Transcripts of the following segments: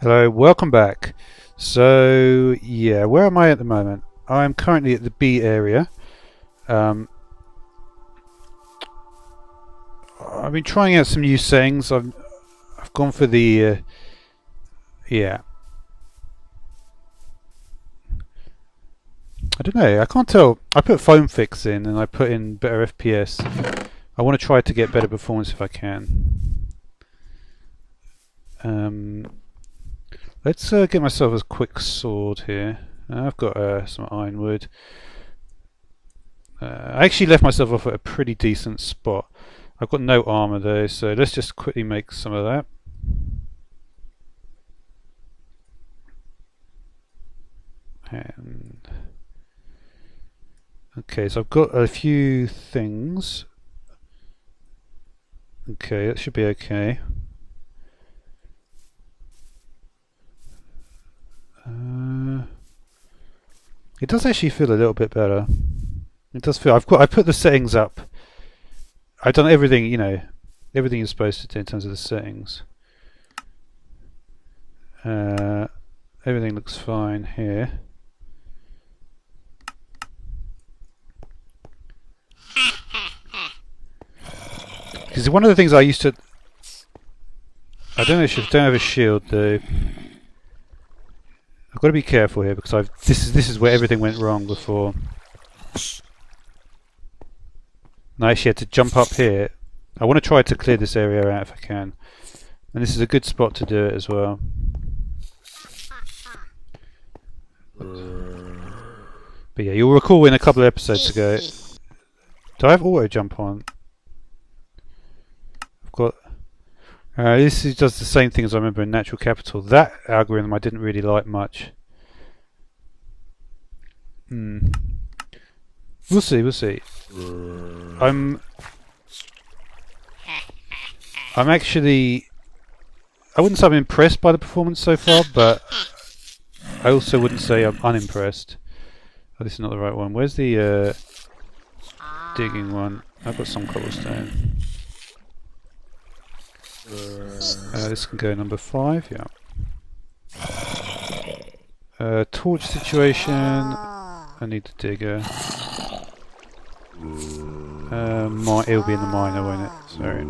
Hello, welcome back. So, yeah, where am I at the moment? I'm currently at the B area. I've been trying out some new settings. I've gone for the yeah. I don't know. I can't tell. I put foam fix in and I put in better FPS. I want to try to get better performance if I can. Let's get myself a quick sword here. I've got some ironwood. I actually left myself off at a pretty decent spot. I've got no armor though, so let's just quickly make some of that. And okay, so I've got a few things. Okay, that should be okay. It does actually feel a little bit better. It does feel. I put the settings up. I've done everything, you know, everything you're supposed to do in terms of the settings. Everything looks fine here. Because one of the things I used to, I don't have a shield though. I've got to be careful here because this is where everything went wrong before. And I actually had to jump up here. I want to try to clear this area out if I can. And this is a good spot to do it as well. But yeah, you'll recall in a couple of episodes ago. Do I have auto jump on? I've got. This does the same thing as I remember in Natural Capital. That algorithm I didn't really like much. We'll see, we'll see. I'm actually, I wouldn't say I'm impressed by the performance so far, but I also wouldn't say I'm unimpressed. Oh, this is not the right one. Where's the digging one? I've got some cobblestone. This can go number 5, yeah. Torch situation. I need the digger. It'll be in the miner, won't it? Sorry.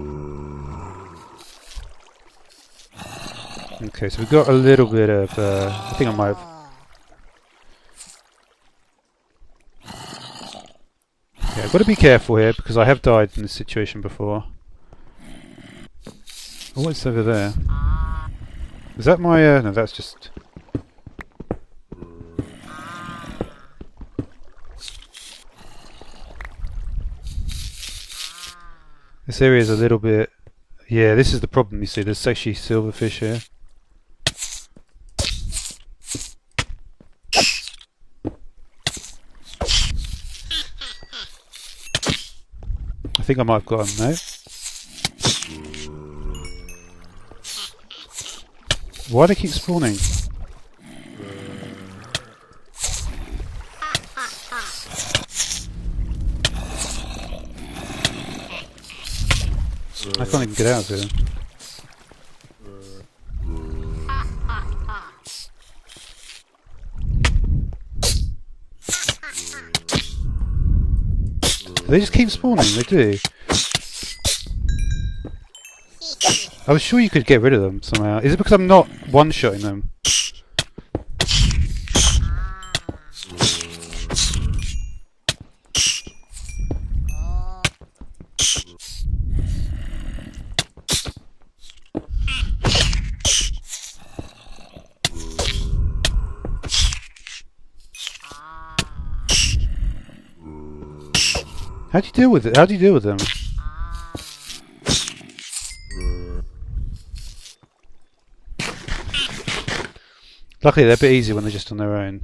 Okay, so we've got a little bit of. I think I might have. Yeah, I've got to be careful here because I have died in this situation before. Oh, what's over there? Is that my? No, that's just. This area is a little bit. Yeah, this is the problem. You see, there's actually silverfish here. I think I might have got him now. Why do they keep spawning? I can't even get out of here. They just keep spawning, they do. I was sure you could get rid of them somehow. Is it because I'm not one-shotting them? How do you deal with it? How do you deal with them? Luckily they're a bit easier when they're just on their own.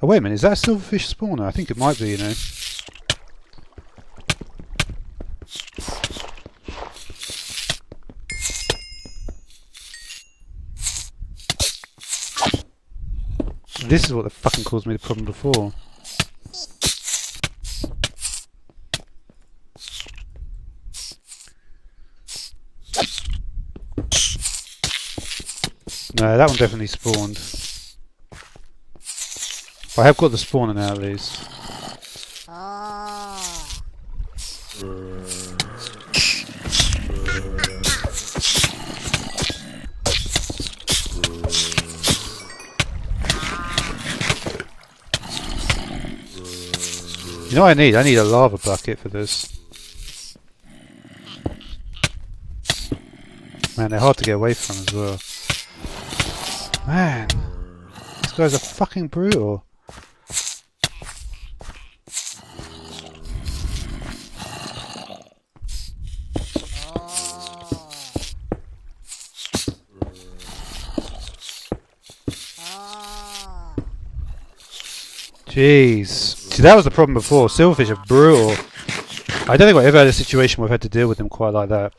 Oh wait a minute, is that a silverfish spawner? I think it might be, you know. This is what fucking caused me the problem before. No, that one definitely spawned. I have got the spawner now at least. You know what I need? I need a lava bucket for this. Man, they're hard to get away from as well. Man, these guys are fucking brutal. Jeez. See, that was the problem before. Silverfish are brutal. I don't think I've ever had a situation where I've had to deal with them quite like that.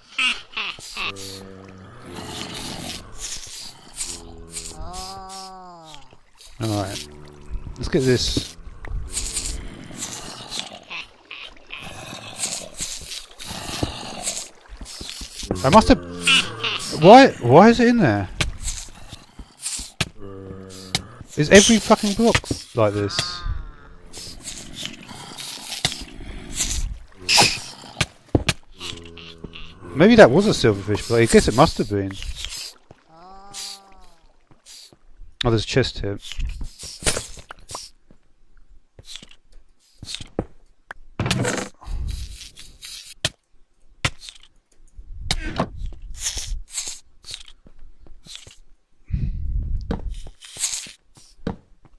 Alright. Let's get this. I must have... Why is it in there? Is every fucking block like this? Maybe that was a silverfish, but I guess it must have been. Oh, there's a chest here.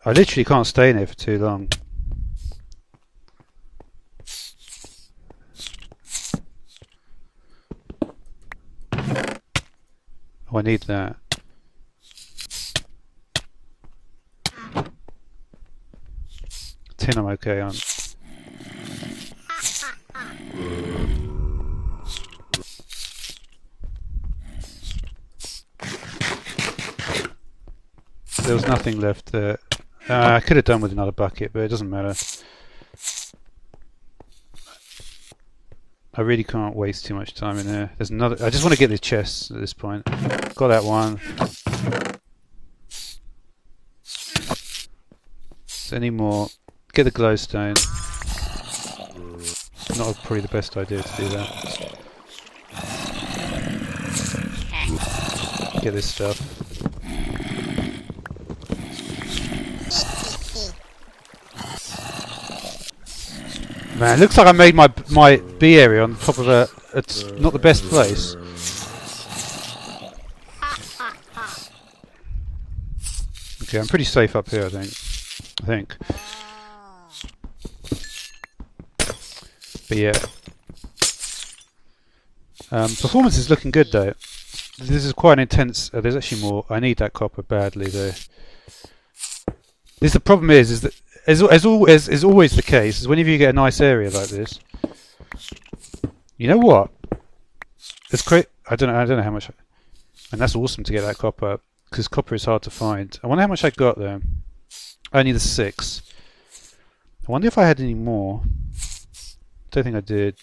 I literally can't stay in here for too long. Oh, I need that. Tin I'm okay on. There was nothing left there. I could have done with another bucket, but it doesn't matter. I really can't waste too much time in here. There's another. I just want to get the chests at this point. Got that one. Any more? Get the glowstone. Not probably the best idea to do that. Get this stuff. Man, it looks like I made my bee area on top of a... It's not the best place. Okay, I'm pretty safe up here, I think. But yeah. Performance is looking good though. This is quite an intense... there's actually more. I need that copper badly though. The problem is that as always the case, is whenever you get a nice area like this, you know what? It's great. I don't know how much, and that's awesome to get that copper because copper is hard to find. I wonder how much I got there. Only the 6. I wonder if I had any more. Don't think I did.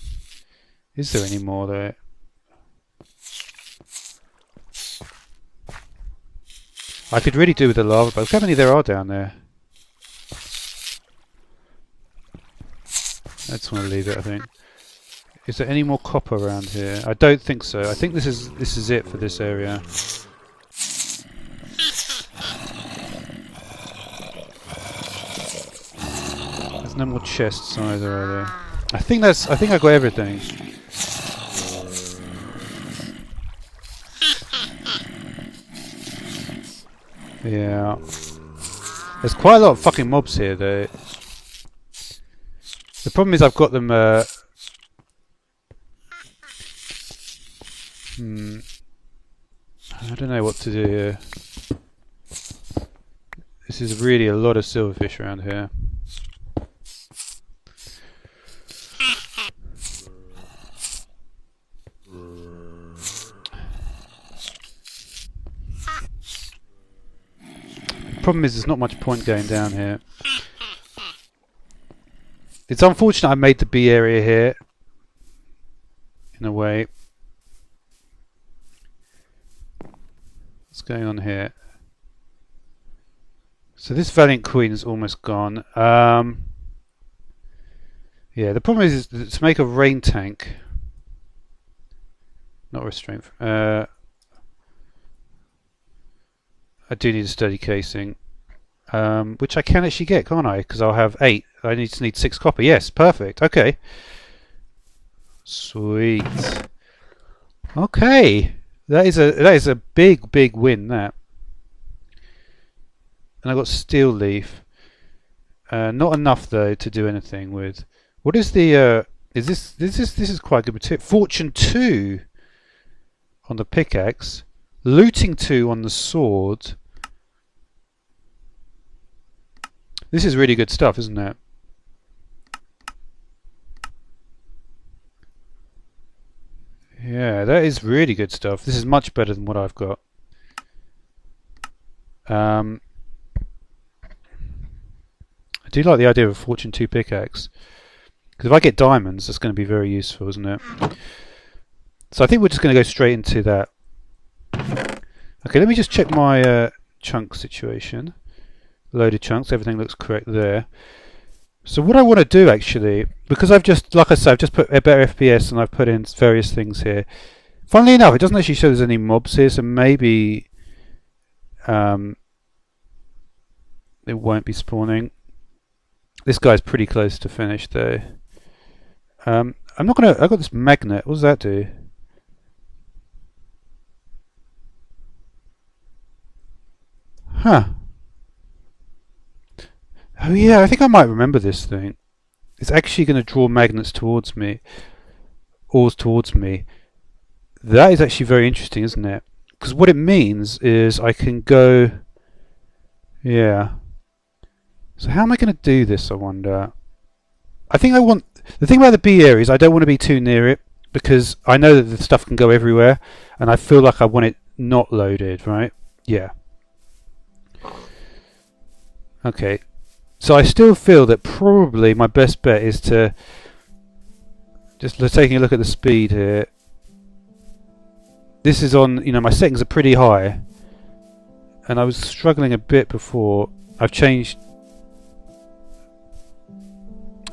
Is there any more there? I could really do with the lava, but look how many there are down there. I just want to leave it, I think. Is there any more copper around here? I don't think so. I think this is it for this area. There's no more chests either, are there? I think I got everything. Yeah. There's quite a lot of fucking mobs here though. The problem is I've got them I don't know what to do here. This is really a lot of silverfish around here. The problem is there's not much point going down here. It's unfortunate I made the bee area here, in a way. What's going on here? So this Valiant Queen is almost gone. Yeah, the problem is to make a rain tank, not a restraint. I do need a sturdy casing, which I can actually get, can't I? Because I'll have 8. I just need 6 copper. Yes, perfect. Okay, sweet. Okay, that is a big win. That, and I got steel leaf. Not enough though to do anything with. What is the? Is this is quite good material. Fortune 2 on the pickaxe, looting 2 on the sword. This is really good stuff, isn't it? Yeah, that is really good stuff. This is much better than what I've got. I do like the idea of a Fortune 2 pickaxe, because if I get diamonds, that's going to be very useful, isn't it? So I think we're just going to go straight into that. Okay, let me just check my chunk situation. Loaded chunks, everything looks correct there. So what I want to do actually, because I've just, like I said, I've just put a better FPS and I've put in various things here. Funnily enough, it doesn't actually show there's any mobs here, so maybe it won't be spawning. This guy's pretty close to finish though. I'm not gonna. I got this magnet. What does that do? Huh. Oh yeah, I think I might remember this thing. It's actually going to draw magnets towards me, ores towards me. That is actually very interesting, isn't it? Because what it means is I can go. Yeah. So how am I going to do this, I wonder? I think I want... The thing about the B area is I don't want to be too near it, because I know that the stuff can go everywhere, and I feel like I want it not loaded, right? Yeah. Okay. So I still feel that probably my best bet is to... Just taking a look at the speed here. This is on... You know, my settings are pretty high. And I was struggling a bit before. I've changed...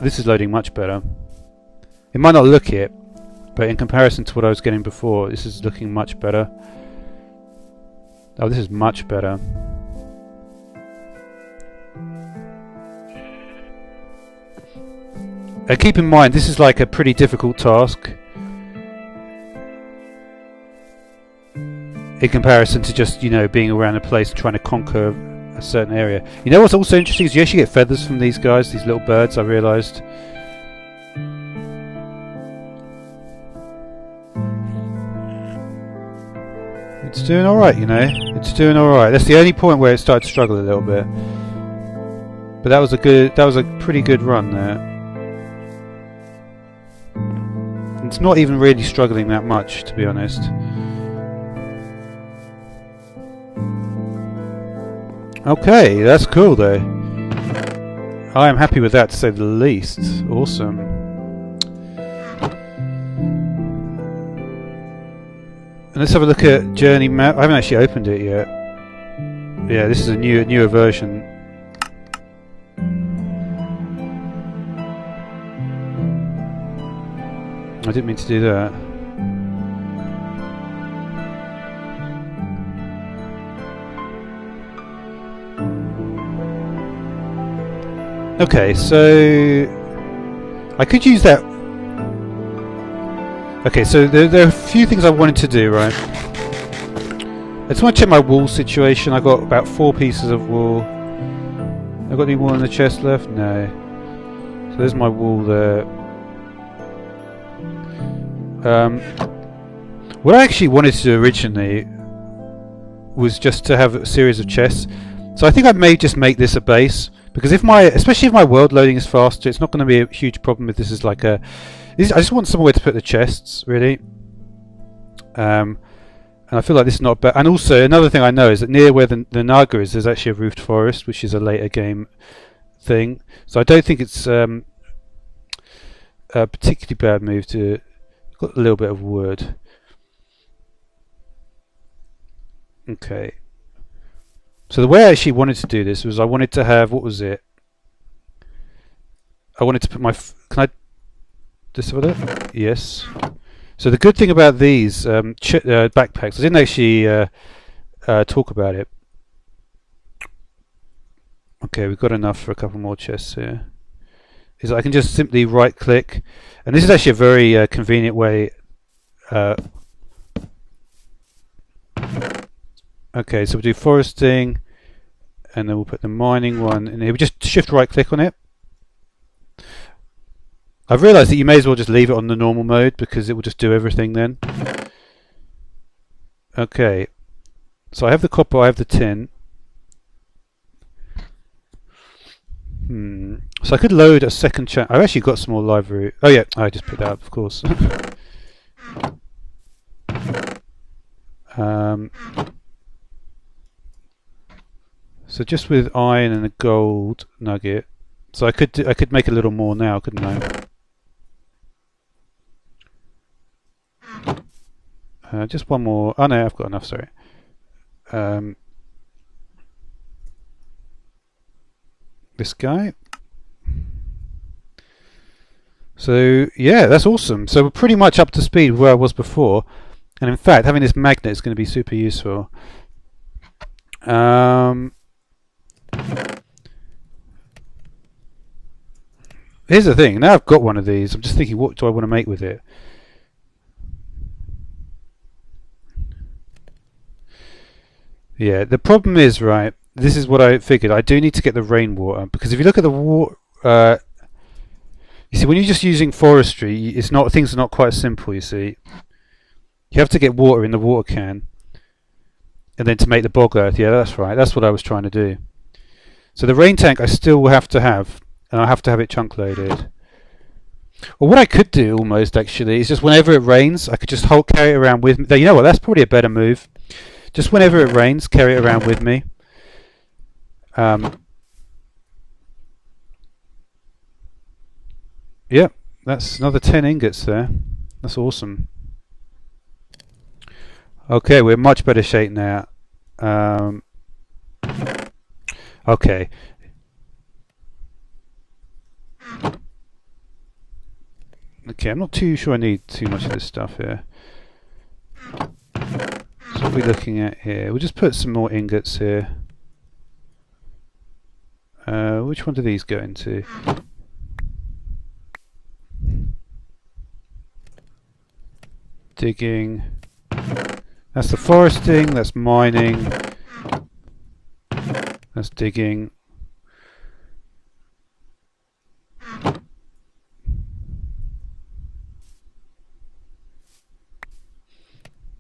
This is loading much better. It might not look it, but in comparison to what I was getting before, this is looking much better. Oh, this is much better. Keep in mind, this is like a pretty difficult task in comparison to just, you know, being around a place and trying to conquer a certain area. You know what's also interesting is you actually get feathers from these guys, these little birds, I realised. It's doing alright, you know. It's doing alright. That's the only point where it started to struggle a little bit. But that was a pretty good run there. It's not even really struggling that much, to be honest. Okay, that's cool though. I am happy with that, to say the least. Awesome. And let's have a look at Journey Map. I haven't actually opened it yet. Yeah, this is a newer version. I didn't mean to do that. Okay, so I could use that. Okay, so there are a few things I wanted to do, right? I just want to check my wool situation. I got about 4 pieces of wool. I've got any wool in the chest left? No. So there's my wool there. What I actually wanted to do originally was just to have a series of chests. So I think I may just make this a base, because especially if my world loading is faster, it's not going to be a huge problem if this is like a... I just want somewhere to put the chests, really. And I feel like this is not bad. And also, another thing I know is that near where the Naga is, there's actually a roofed forest, which is a later game thing. So I don't think it's a particularly bad move to... Got a little bit of wood. Okay. So the way I actually wanted to do this was I wanted to have, what was it? I wanted to put my, can I just have a look? Yes. So the good thing about these backpacks, I didn't actually talk about it. Okay, we've got enough for a couple more chests here. Is that I can just simply right click, and this is actually a very convenient way. Okay, so we'll do foresting, and then we'll put the mining one in here. We just shift right click on it. I've realised that you may as well just leave it on the normal mode because it will just do everything then. Okay, so I have the copper, I have the tin. So I could load a second channel. I've actually got some more library. Oh yeah, I just picked that up, of course. So just with iron and a gold nugget, so I could make a little more now, couldn't I? Just one more. Oh no, I've got enough. Sorry. This guy. So yeah, that's awesome. So we're pretty much up to speed where I was before, and in fact, having this magnet is going to be super useful. Here's the thing. Now I've got one of these. I'm just thinking, what do I want to make with it? Yeah, the problem is, right, this is what I figured. I do need to get the rainwater, because if you look at the water, you see, when you're just using forestry, it's not, things are not quite simple, you see. You have to get water in the water can, and then to make the bog earth. Yeah, that's right. That's what I was trying to do. So the rain tank I still will have to have, and I have to have it chunk loaded. Well, what I could do almost actually is just whenever it rains, I could just carry it around with me. You know what? That's probably a better move. Just whenever it rains, carry it around with me. Yep, that's another 10 ingots there. That's awesome. Okay, we're in much better shape now. Okay. Okay, I'm not too sure I need too much of this stuff here. So what are we looking at here? We'll just put some more ingots here. Which one do these go into? Digging. That's the foresting, that's mining. That's digging.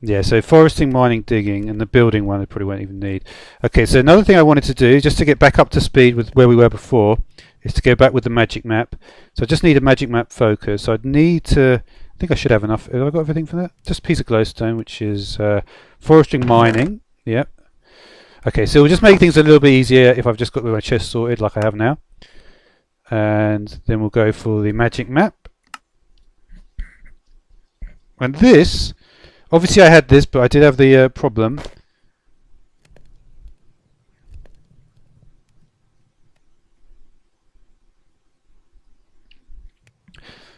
Yeah, so foresting, mining, digging, and the building one I probably won't even need. Okay, so another thing I wanted to do, just to get back up to speed with where we were before, is to go back with the magic map. So I just need a magic map focus. So I'd need to, I think I should have enough. Have I got everything for that? Just a piece of glowstone, which is foresting, mining. Yep. Okay, so we'll just make things a little bit easier if I've just got my chest sorted like I have now. And then we'll go for the magic map. And this, obviously I had this, but I did have the problem.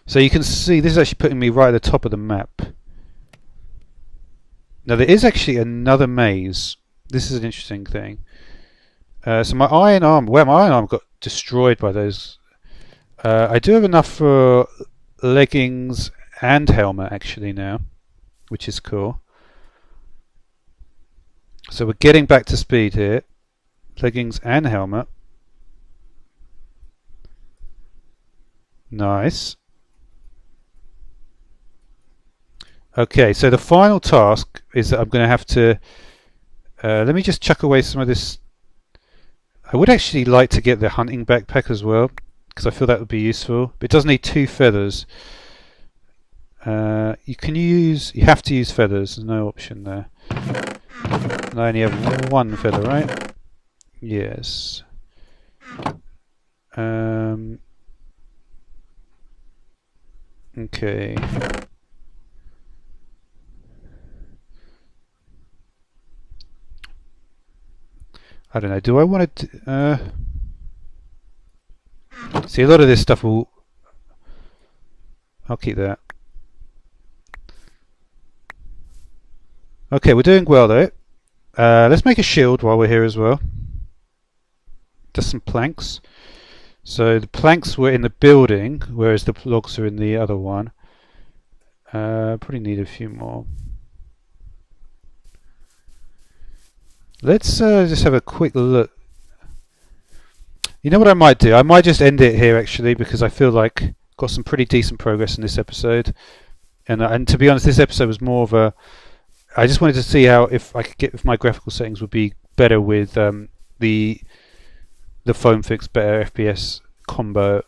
So you can see this is actually putting me right at the top of the map. Now there is actually another maze. This is an interesting thing. So my iron arm, well, my iron arm got destroyed by those. I do have enough for leggings and helmet actually now, which is cool. So we're getting back to speed here. Leggings and helmet. Nice. Okay, so the final task is that I'm going to have to let me just chuck away some of this. I would actually like to get the hunting backpack as well, because I feel that would be useful. But it does need 2 feathers. You have to use feathers. There's no option there. And I only have 1 feather, right? Yes. Okay. I don't know. Do I want to? See, a lot of this stuff will. I'll keep that. Okay, we're doing well though. Let's make a shield while we're here as well. Just some planks. So the planks were in the building, whereas the logs are in the other one. Probably need a few more. Let's just have a quick look. You know what I might do? I might just end it here actually, because I feel like got some pretty decent progress in this episode. And to be honest, this episode was more of a. I just wanted to see how if if my graphical settings would be better with the foam fix better FPS combo.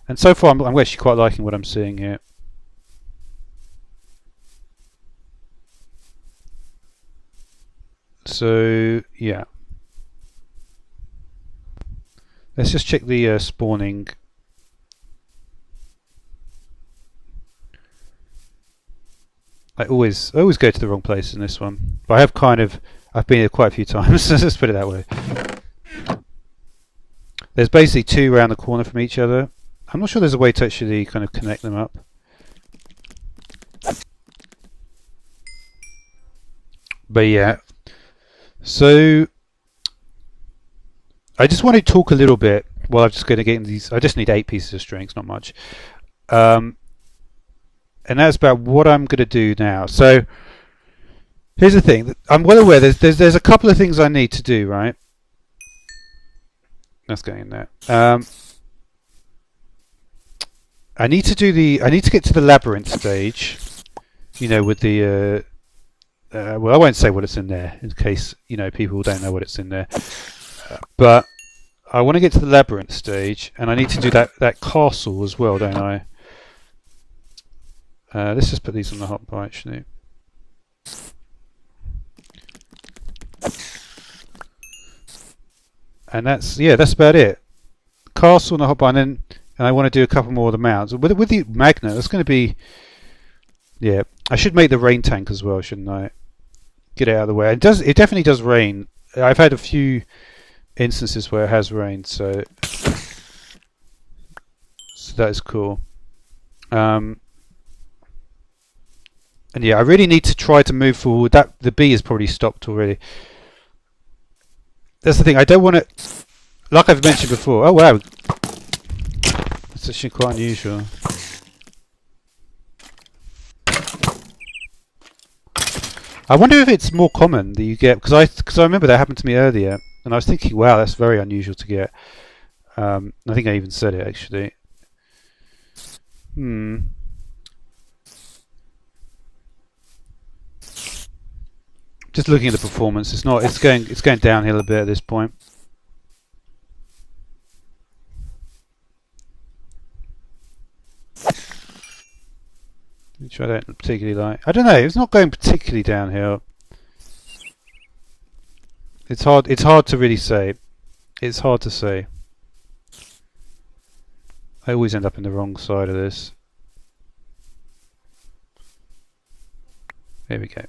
And so far, I'm actually quite liking what I'm seeing here. So yeah, let's just check the spawning. I always go to the wrong place in this one, but I've been here quite a few times. Let's put it that way. There's basically two around the corner from each other. I'm not sure there's a way to actually kind of connect them up. But yeah, so I just want to talk a little bit. Well, I'm just going to get into these. I just need 8 pieces of string, it's not much. And that's about what I'm going to do now. So here's the thing. I'm well aware there's a couple of things I need to do, right? That's going in there. I need to get to the labyrinth stage. You know, with the well, I won't say what it's in there in case people don't know what it's in there. But I want to get to the labyrinth stage, and I need to do that castle as well, don't I? Let's just put these on the hotbar actually. And that's about it. Castle and the hotbar, and I want to do a couple more of the mounts. With the magnet, that's going to be. Yeah, I should make the rain tank as well, shouldn't I? Get it out of the way. It definitely does rain. I've had a few instances where it has rained, so that is cool. And yeah, I really need to try to move forward. The bee is probably stopped already. That's the thing. I don't want to, like I've mentioned before. Oh wow, that's actually quite unusual. I wonder if it's more common that you get, because I remember that happened to me earlier, and I was thinking, wow, that's very unusual to get. I think I even said it actually. Just looking at the performance, it's going downhill a bit at this point. Which I don't particularly like. I don't know, it's not going particularly downhill. It's hard to really say. It's hard to say. I always end up in the wrong side of this. There we go.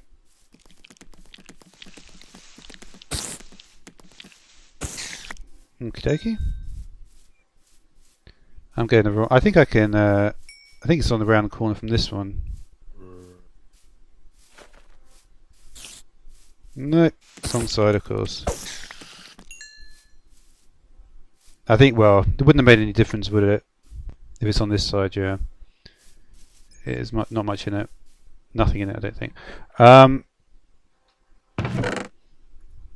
Okie dokie. I'm going the wrong. I think I can. I think it's on the round corner from this one. No, wrong side, of course. I think. Well, it wouldn't have made any difference, would it? If it's on this side, yeah. It is not much in it. Nothing in it, I don't think.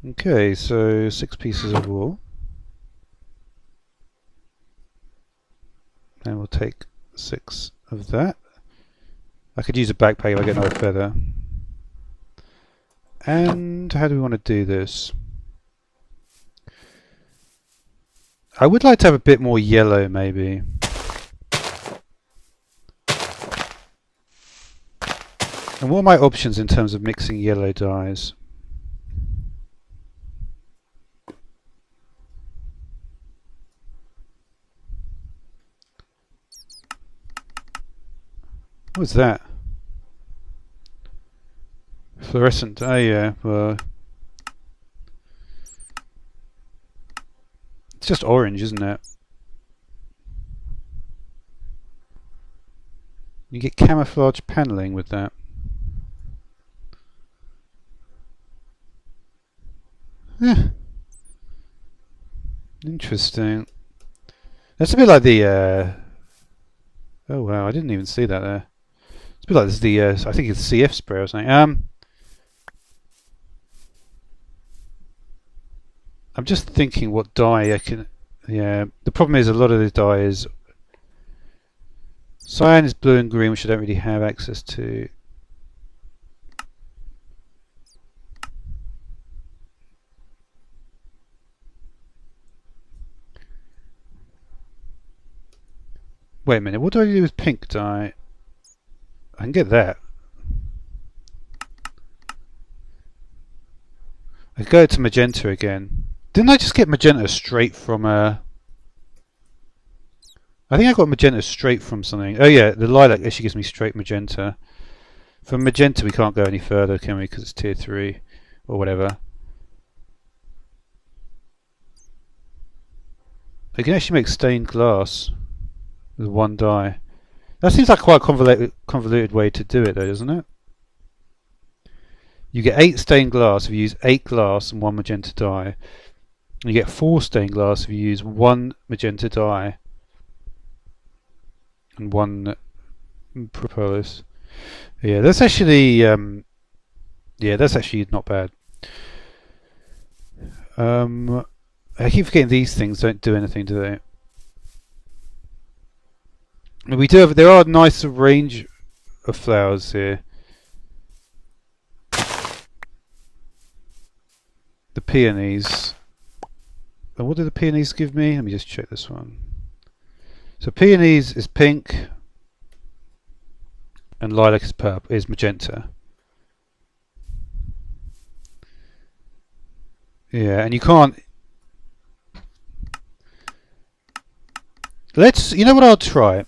Okay, so 6 pieces of wool. And we'll take 6 of that. I could use a backpack if I get another feather. And how do we want to do this? I would like to have a bit more yellow, maybe. And what are my options in terms of mixing yellow dyes? What's that? Fluorescent. Oh yeah. Well, just orange, isn't it? You get camouflage paneling with that. Yeah. Interesting. That's a bit like the. Oh wow! I didn't even see that there. It's a bit like this. The I think it's CF spray or something. I'm just thinking what dye I can. Yeah. The problem is a lot of the dye is. Cyan is blue and green, which I don't really have access to. Wait a minute, what do I do with pink dye? I can get that. I go to magenta again. Didn't I just get magenta straight from I think I got magenta straight from something. Oh yeah, the lilac actually gives me straight magenta. From magenta we can't go any further, can we? Because it's tier 3 or whatever. I can actually make stained glass with one dye. That seems like quite a convoluted way to do it though, doesn't it? You get 8 stained glass if you use 8 glass and 1 magenta dye. You get 4 stained glass if you use 1 magenta dye and 1 propolis. Yeah, that's actually not bad. I keep forgetting these things don't do anything, do they? We do have. There are a nice range of flowers here. The peonies. And what do the peonies give me? Let me just check this one. So peonies is pink, and lilac is purple, is magenta. Yeah, and you can't. Let's. You know what I'll try.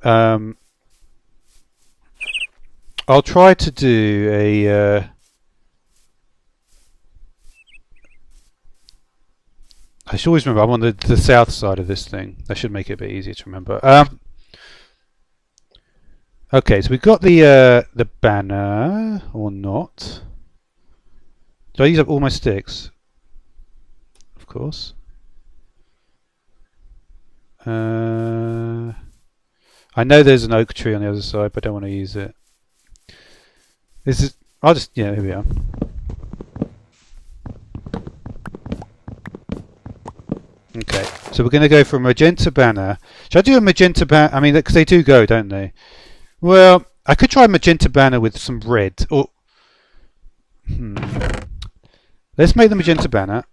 I'll try to do a. I should always remember I'm on the south side of this thing. That should make it a bit easier to remember. Okay, so we've got the banner or not. Do I use up all my sticks? Of course. I know there's an oak tree on the other side, but I don't want to use it. This is. I'll just. Yeah, here we are. Okay, so we're going to go for a magenta banner. Should I do a magenta banner? I mean, because they do go, don't they? Well, I could try a magenta banner with some red. Or let's make the magenta banner.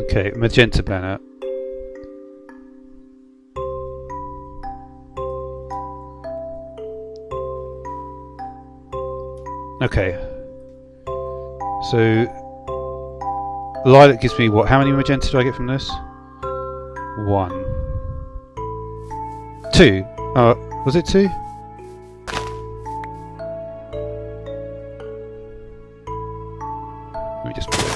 Okay, magenta banner. Okay. So lilac gives me what? How many magenta do I get from this? 1. 2. Oh, was it 2? Let me just put it.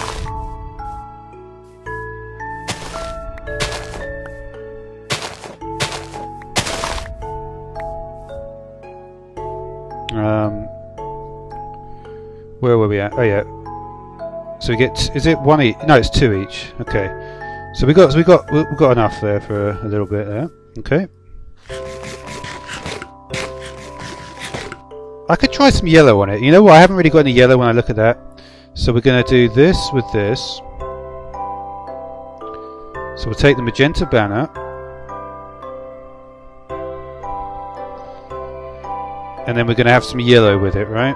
Where were we at? Oh yeah. So we get. Is it 1 each? No, it's 2 each. Okay. So we got enough there for a little bit there. Okay. I could try some yellow on it. You know what? I haven't really got any yellow when I look at that. So we're going to do this with this. So we'll take the magenta banner. And then we're going to have some yellow with it, right?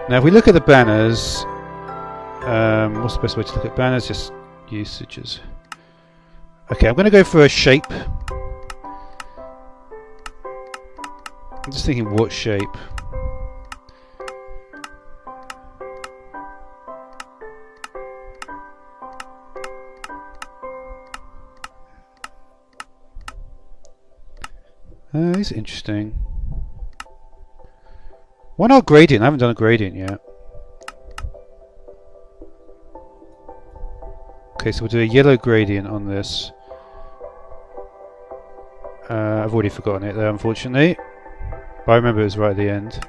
Now if we look at the banners, what's the best way to look at banners? Just usages. Okay, I'm going to go for a shape. I'm just thinking what shape. These are interesting. Why not gradient? I haven't done a gradient yet. Okay, so we'll do a yellow gradient on this. I've already forgotten it there, unfortunately. But I remember it was right at the end.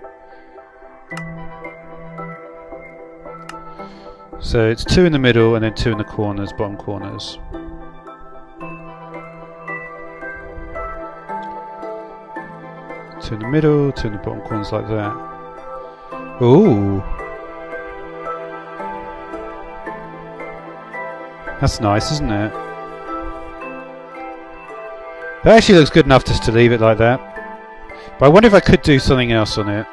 So it's 2 in the middle and then 2 in the corners, bottom corners. Two in the middle, 2 in the bottom corners like that. Ooh! That's nice, isn't it? That actually looks good enough just to leave it like that. But I wonder if I could do something else on it.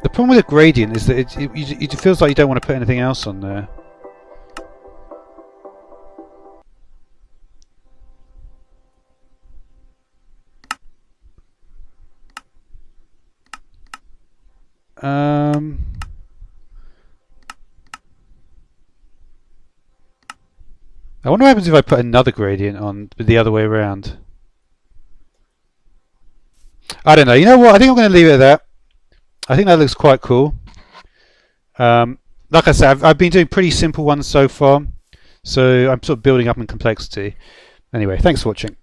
The problem with a gradient is that it feels like you don't want to put anything else on there. I wonder what happens if I put another gradient on the other way around. I don't know. You know what? I think I'm going to leave it at that. I think that looks quite cool. Like I said, I've been doing pretty simple ones so far, so I'm sort of building up in complexity. Anyway, thanks for watching.